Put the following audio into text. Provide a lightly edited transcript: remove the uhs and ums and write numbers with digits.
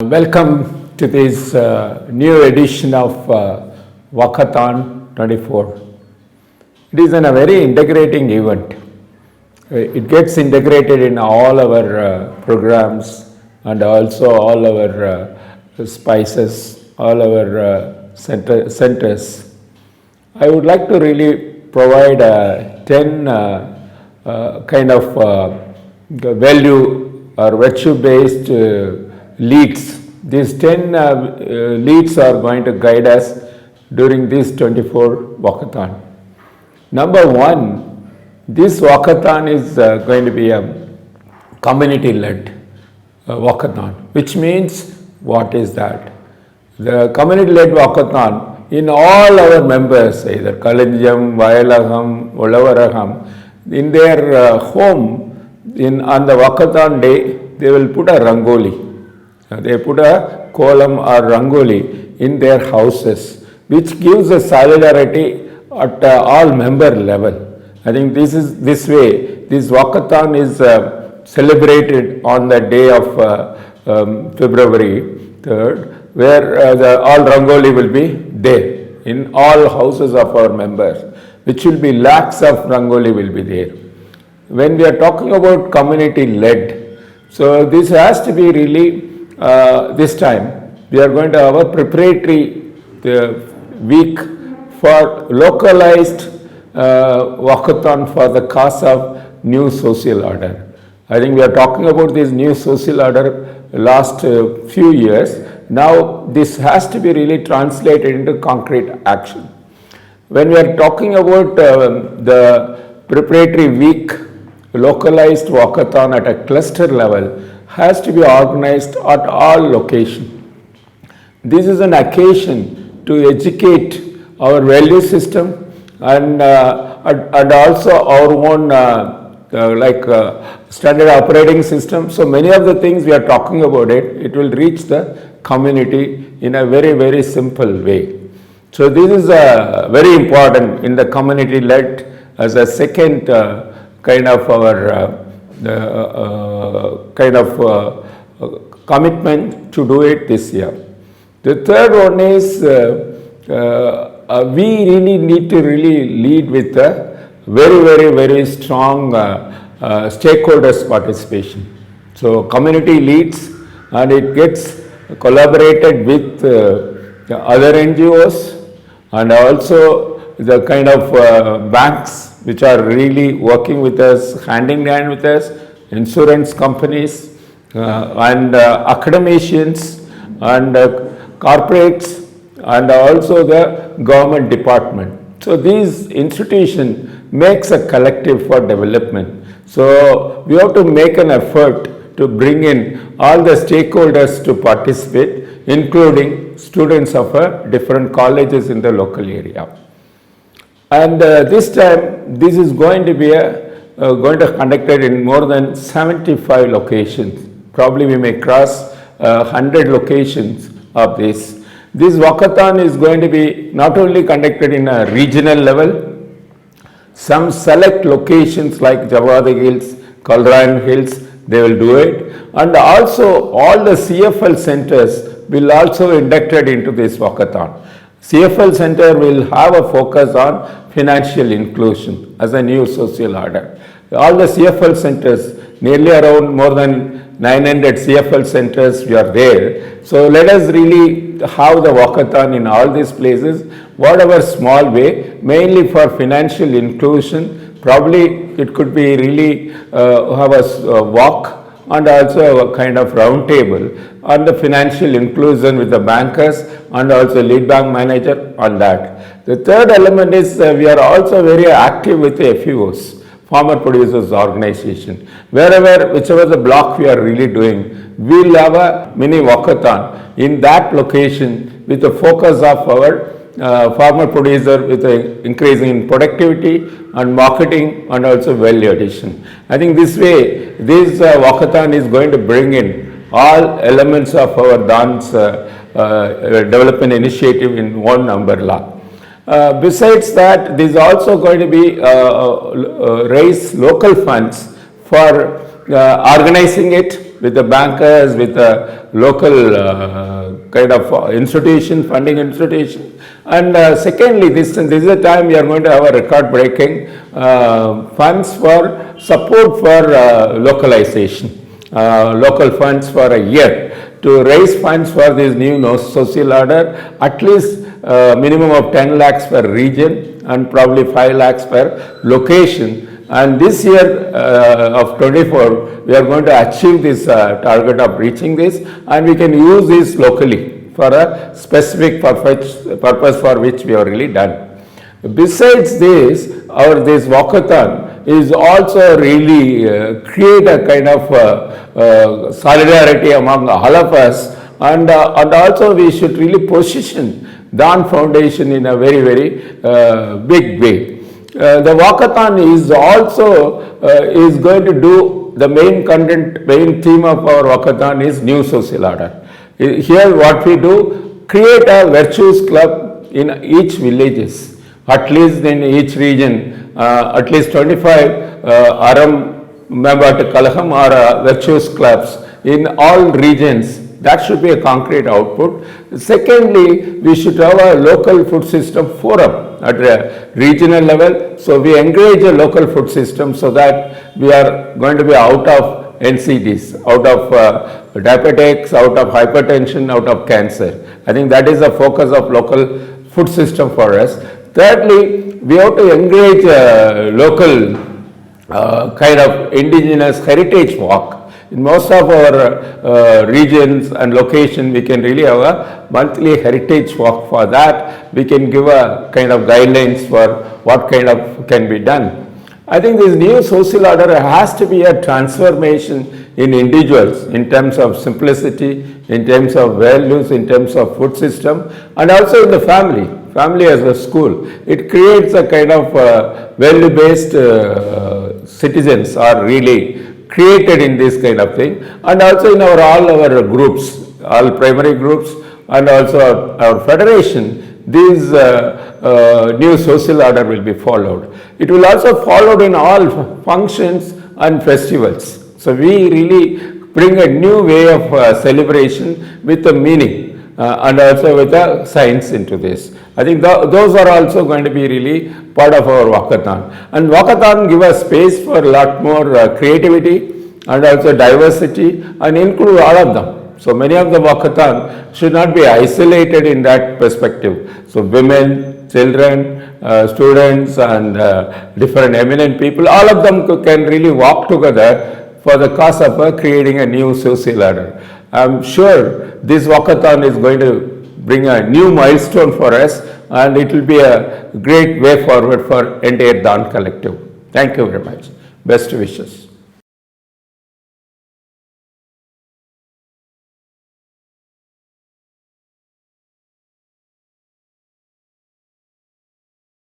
Welcome to this new edition of Walkathon 24. It is a very integrating event. It gets integrated in all our programs and also all our spices, all our centers. I would like to really provide 10 kind of value or virtue-based leads. These 10 leads are going to guide us during this 24 walkathon. Number one, this walkathon is going to be a community-led walkathon, which means, what is that? The community-led walkathon, in all our members, either Kalinjam, Vayalagam, Olavaragam, in their home, on the walkathon day, they will put a rangoli. They put a kolam or rangoli in their houses, which gives a solidarity at all member level. I think this way, this walkathon is celebrated on the day of February 3rd, where all rangoli will be there in all houses of our members, which will be lakhs of rangoli will be there. When we are talking about community-led, so this has to be really this time we are going to have a preparatory week for localized walkathon for the cause of new social order. I think we are talking about this new social order last few years. Now this has to be really translated into concrete action. When we are talking about the preparatory week, localized walkathon at a cluster level has to be organized at all locations. This is an occasion to educate our value system and also our own standard operating system. So many of the things we are talking about it will reach the community in a very, very simple way. So this is very important in the community-led as a second kind of our commitment to do it this year. The third one is we really need to lead with a very, very, very strong stakeholders participation. So community leads and it gets collaborated with other NGOs and also the kind of banks which are really working with us, hand in hand with us, insurance companies and academicians and corporates and also the government department. So these institutions makes a collective for development. So we have to make an effort to bring in all the stakeholders to participate, including students of different colleges in the local area. And this time, this is going to be conducted in more than 75 locations. Probably we may cross 100 locations of this. This walkathon is going to be not only conducted in a regional level, some select locations like Javadi Hills, Kalran Hills, they will do it. And also all the CFL centers will also inducted into this walkathon. CFL Center will have a focus on financial inclusion as a new social order. All the CFL centers, nearly around more than 900 CFL centers we are there. So let us really have the walkathon in all these places, whatever small way, mainly for financial inclusion. Probably it could be really have a walk and also a kind of round table on the financial inclusion with the bankers and also lead bank manager on that. The third element is we are also very active with the FUOs, Farmer Producers Organization. Whichever the block we are really doing, we'll have a mini walkathon in that location with the focus of our farmer producer with increasing in productivity and marketing and also value addition. I think this way, this walkathon is going to bring in all elements of our DHAN's development initiative in one umbrella. Besides that, this is also going to be raise local funds for organizing it with the bankers, with the local kind of institution, funding institution. And secondly, this is the time we are going to have a record-breaking funds for support for localization, local funds for a year to raise funds for this new social order, at least minimum of 10 lakhs per region and probably 5 lakhs per location. And this year of 24, we are going to achieve this target of reaching this, and we can use this locally for a specific purpose for which we are really done. Besides this, this walkathon is also really create a kind of solidarity among all of us, and also we should really position DHAN Foundation in a very, very big way. The walkathon is also is going to do the main content, main theme of our walkathon is new social order. Here what we do, create a virtuous club in each villages, at least in each region, at least 25 Aram Membat Kalaham or virtuous clubs in all regions. That should be a concrete output. Secondly, we should have a local food system forum at a regional level. So we encourage a local food system so that we are going to be out of NCDs, out of diabetics, out of hypertension, out of cancer. I think that is the focus of local food system for us. Thirdly, we have to encourage local kind of indigenous heritage walk. In most of our regions and locations, we can really have a monthly heritage walk. For that, we can give a kind of guidelines for what kind of can be done. I think this new social order has to be a transformation in individuals in terms of simplicity, in terms of values, in terms of food system, and also in the family as a school. It creates a kind of value-based citizens are really created in this kind of thing, and also in all our groups, all primary groups, and also our federation, these new social order will be followed. It will also followed in all functions and festivals. So we really bring a new way of celebration with a meaning and also with a science into this. I think those are also going to be really part of our walkathon. And walkathon give us space for a lot more creativity and also diversity and include all of them. So many of the walkathon should not be isolated in that perspective. So women, children, students and different eminent people, all of them can really walk together for the cause of creating a new social order. I'm sure this walkathon is going to bring a new milestone for us, and it will be a great way forward for entire DHAN collective. Thank you very much. Best wishes.